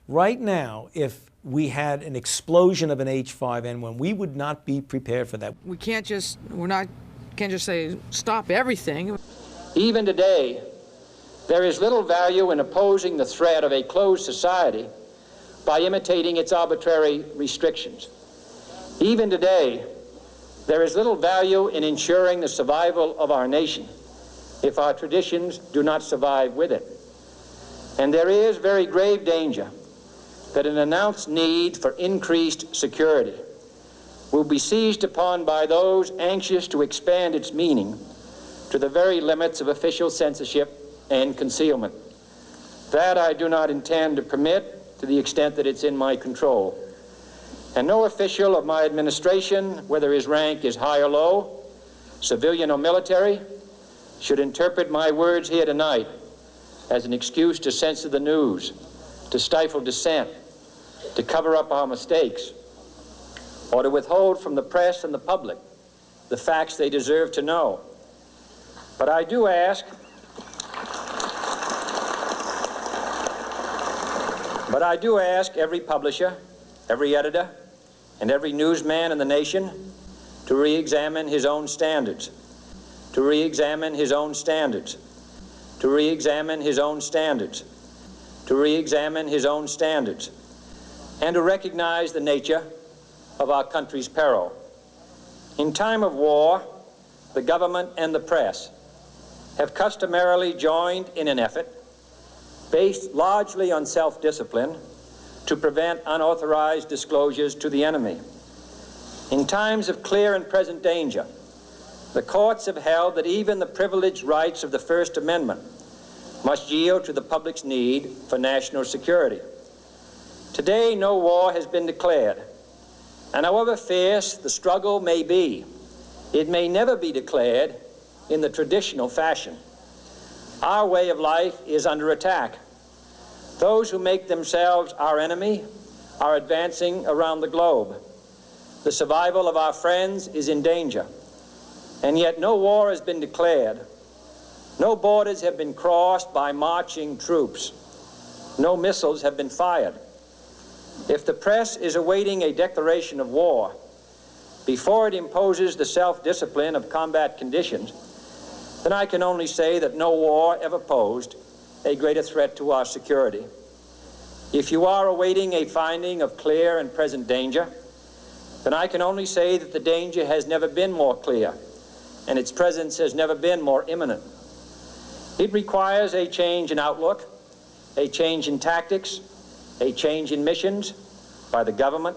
Right now, if we had an explosion of an H5N1, we would not be prepared for that. We can't just say stop everything. Even today, there is little value in opposing the threat of a closed society by imitating its arbitrary restrictions. Even today, there is little value in ensuring the survival of our nation if our traditions do not survive with it. And there is very grave danger that an announced need for increased security will be seized upon by those anxious to expand its meaning to the very limits of official censorship and concealment. That I do not intend to permit to the extent that it's in my control. And no official of my administration, whether his rank is high or low, civilian or military, should interpret my words here tonight as an excuse to censor the news, to stifle dissent, to cover up our mistakes, or to withhold from the press and the public the facts they deserve to know. But I do ask every publisher, every editor, and every newsman in the nation to re-examine his own standards, to re-examine his own standards, to re-examine his own standards, to re-examine his own standards, and to recognize the nature of our country's peril. In time of war, the government and the press have customarily joined in an effort based largely on self-discipline to prevent unauthorized disclosures to the enemy. In times of clear and present danger, the courts have held that even the privileged rights of the First Amendment must yield to the public's need for national security. Today, no war has been declared, and however fierce the struggle may be, it may never be declared in the traditional fashion. Our way of life is under attack. Those who make themselves our enemy are advancing around the globe. The survival of our friends is in danger, and yet no war has been declared. No borders have been crossed by marching troops. No missiles have been fired. If the press is awaiting a declaration of war before it imposes the self-discipline of combat conditions, then I can only say that no war ever posed a greater threat to our security. If you are awaiting a finding of clear and present danger, then I can only say that the danger has never been more clear, and its presence has never been more imminent. It requires a change in outlook, a change in tactics, a change in missions by the government,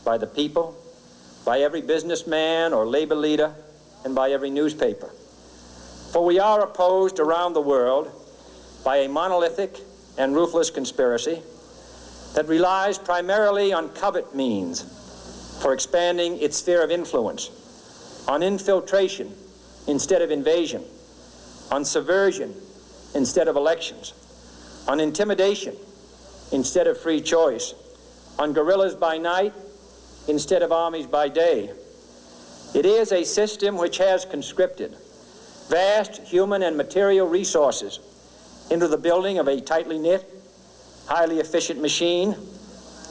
by the people, by every businessman or labor leader, and by every newspaper. For we are opposed around the world by a monolithic and ruthless conspiracy that relies primarily on covert means for expanding its sphere of influence, on infiltration instead of invasion, on subversion instead of elections, on intimidation instead of free choice, on guerrillas by night instead of armies by day. It is a system which has conscripted vast human and material resources into the building of a tightly knit, highly efficient machine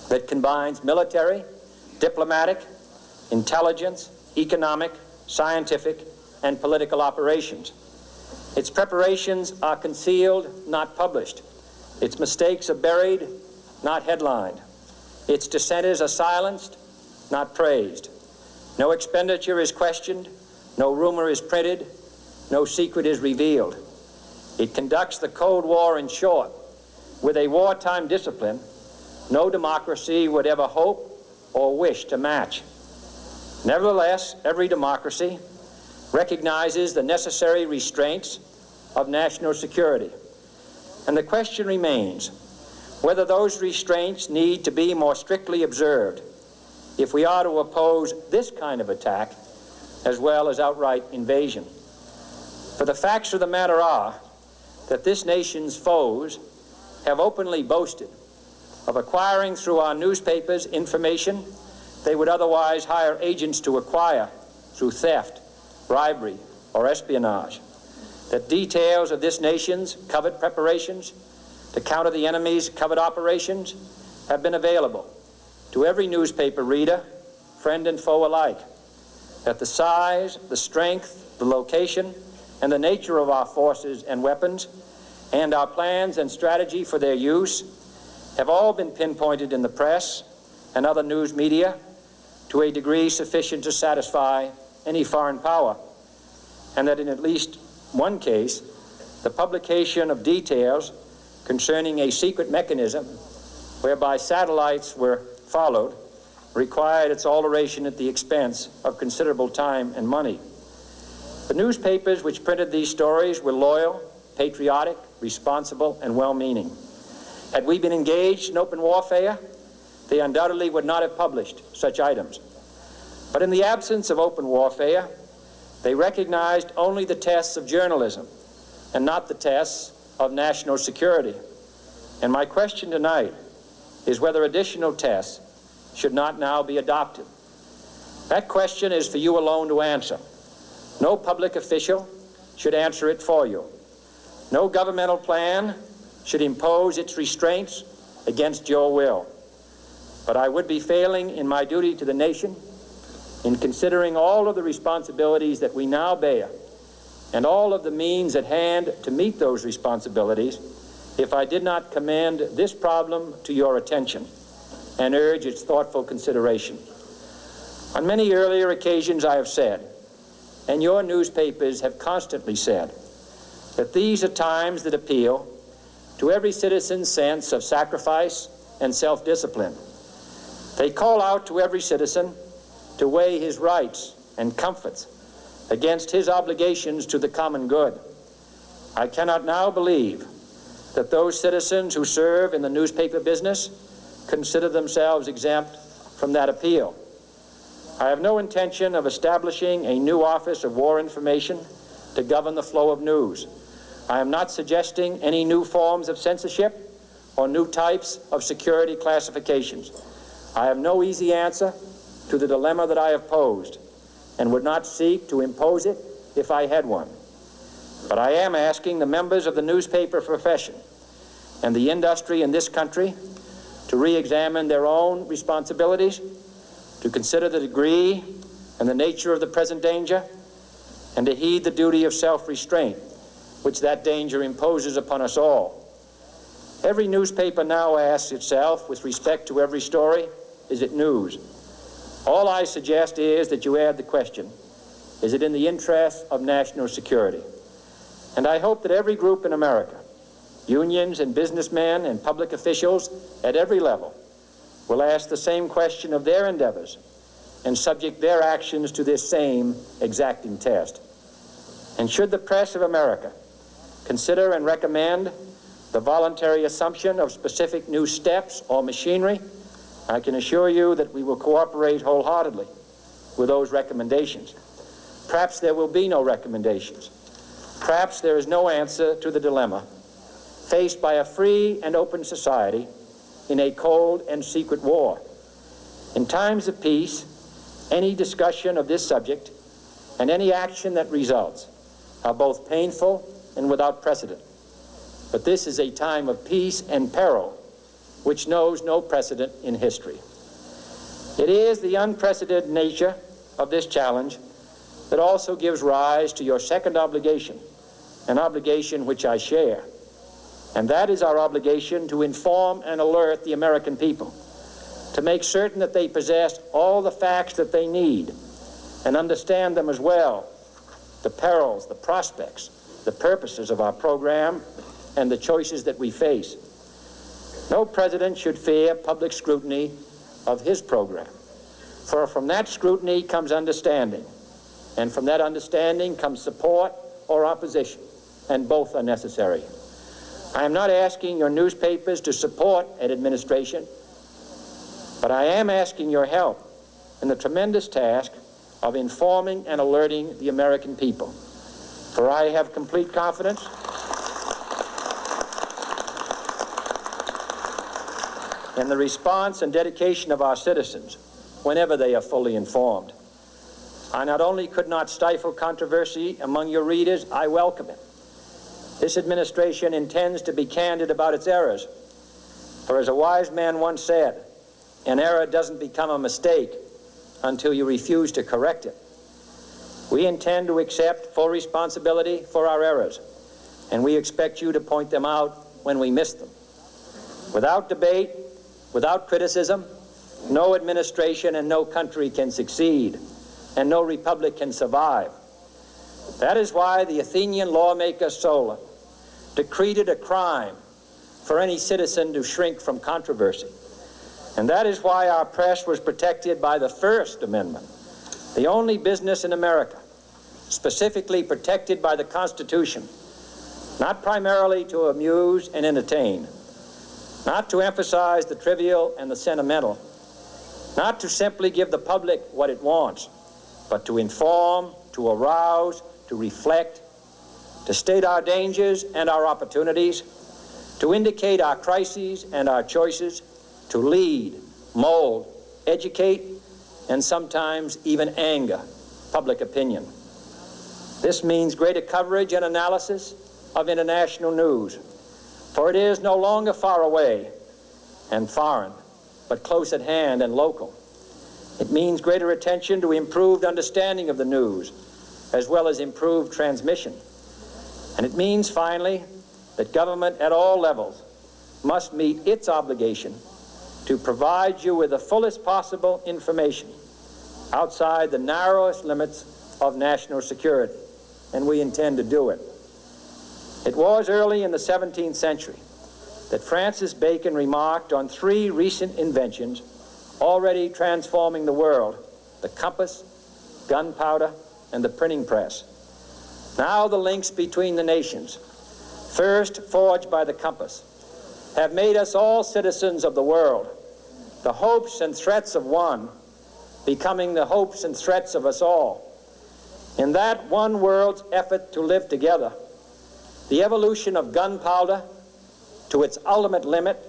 that combines military, diplomatic, intelligence, economic, scientific, and political operations. Its preparations are concealed, not published. Its mistakes are buried, not headlined. Its dissenters are silenced, not praised. No expenditure is questioned, no rumor is printed, no secret is revealed. It conducts the Cold War, in short, with a wartime discipline no democracy would ever hope or wish to match. Nevertheless, every democracy recognizes the necessary restraints of national security. And the question remains whether those restraints need to be more strictly observed if we are to oppose this kind of attack as well as outright invasion. For the facts of the matter are that this nation's foes have openly boasted of acquiring through our newspapers information they would otherwise hire agents to acquire through theft, bribery, or espionage. That details of this nation's covert preparations to counter the enemy's covert operations have been available to every newspaper reader, friend and foe alike, that the size, the strength, the location, and the nature of our forces and weapons, and our plans and strategy for their use, have all been pinpointed in the press and other news media to a degree sufficient to satisfy any foreign power, and that in at least one case, the publication of details concerning a secret mechanism whereby satellites were followed required its alteration at the expense of considerable time and money. The newspapers which printed these stories were loyal, patriotic, responsible, and well-meaning. Had we been engaged in open warfare, they undoubtedly would not have published such items. But in the absence of open warfare, they recognized only the tests of journalism and not the tests of national security. And my question tonight is whether additional tests should not now be adopted. That question is for you alone to answer. No public official should answer it for you. No governmental plan should impose its restraints against your will. But I would be failing in my duty to the nation in considering all of the responsibilities that we now bear and all of the means at hand to meet those responsibilities if I did not commend this problem to your attention and urge its thoughtful consideration. On many earlier occasions I have said, and your newspapers have constantly said, that these are times that appeal to every citizen's sense of sacrifice and self-discipline. They call out to every citizen to weigh his rights and comforts against his obligations to the common good. I cannot now believe that those citizens who serve in the newspaper business consider themselves exempt from that appeal. I have no intention of establishing a new Office of War Information to govern the flow of news. I am not suggesting any new forms of censorship or new types of security classifications. I have no easy answer to the dilemma that I have posed and would not seek to impose it if I had one. But I am asking the members of the newspaper profession and the industry in this country to re-examine their own responsibilities, to consider the degree and the nature of the present danger, and to heed the duty of self-restraint, which that danger imposes upon us all. Every newspaper now asks itself, with respect to every story, is it news? All I suggest is that you add the question, is it in the interest of national security? And I hope that every group in America, unions and businessmen and public officials at every level, will ask the same question of their endeavors and subject their actions to this same exacting test. And should the press of America consider and recommend the voluntary assumption of specific new steps or machinery, I can assure you that we will cooperate wholeheartedly with those recommendations. Perhaps there will be no recommendations. Perhaps there is no answer to the dilemma faced by a free and open society in a cold and secret war. In times of peace, any discussion of this subject and any action that results are both painful and without precedent. But this is a time of peace and peril which knows no precedent in history. It is the unprecedented nature of this challenge that also gives rise to your second obligation, an obligation which I share, and that is our obligation to inform and alert the American people, to make certain that they possess all the facts that they need and understand them as well, the perils, the prospects, the purposes of our program, and the choices that we face. No president should fear public scrutiny of his program, for from that scrutiny comes understanding, and from that understanding comes support or opposition, and both are necessary. I am not asking your newspapers to support an administration, but I am asking your help in the tremendous task of informing and alerting the American people. For I have complete confidence in the response and dedication of our citizens whenever they are fully informed. I not only could not stifle controversy among your readers, I welcome it. This administration intends to be candid about its errors, For as a wise man once said, an error doesn't become a mistake until you refuse to correct it. We intend to accept full responsibility for our errors, and we expect you to point them out when we miss them. Without debate, without criticism, no administration and no country can succeed, and no republic can survive. That is why the Athenian lawmaker Solon decreed it a crime for any citizen to shrink from controversy. And that is why our press was protected by the First Amendment, the only business in America specifically protected by the Constitution, not primarily to amuse and entertain, not to emphasize the trivial and the sentimental, not to simply give the public what it wants, but to inform, to arouse, to reflect, to state our dangers and our opportunities, to indicate our crises and our choices, to lead, mold, educate, and sometimes even anger public opinion. This means greater coverage and analysis of international news, for it is no longer far away and foreign, but close at hand and local. It means greater attention to improved understanding of the news, as well as improved transmission. And it means, finally, that government at all levels must meet its obligation to provide you with the fullest possible information outside the narrowest limits of national security, and we intend to do it. It was early in the 17th century that Francis Bacon remarked on three recent inventions already transforming the world: the compass, gunpowder, and the printing press. Now the links between the nations, first forged by the compass, have made us all citizens of the world, the hopes and threats of one becoming the hopes and threats of us all. In that one world's effort to live together, the evolution of gunpowder to its ultimate limit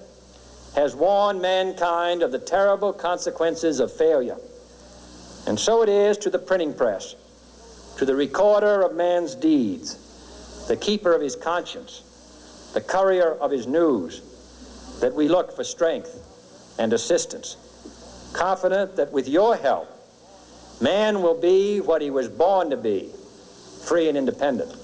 has warned mankind of the terrible consequences of failure. And so it is to the printing press, to the recorder of man's deeds, the keeper of his conscience, the courier of his news, that we look for strength and assistance, confident that with your help, man will be what he was born to be, free and independent.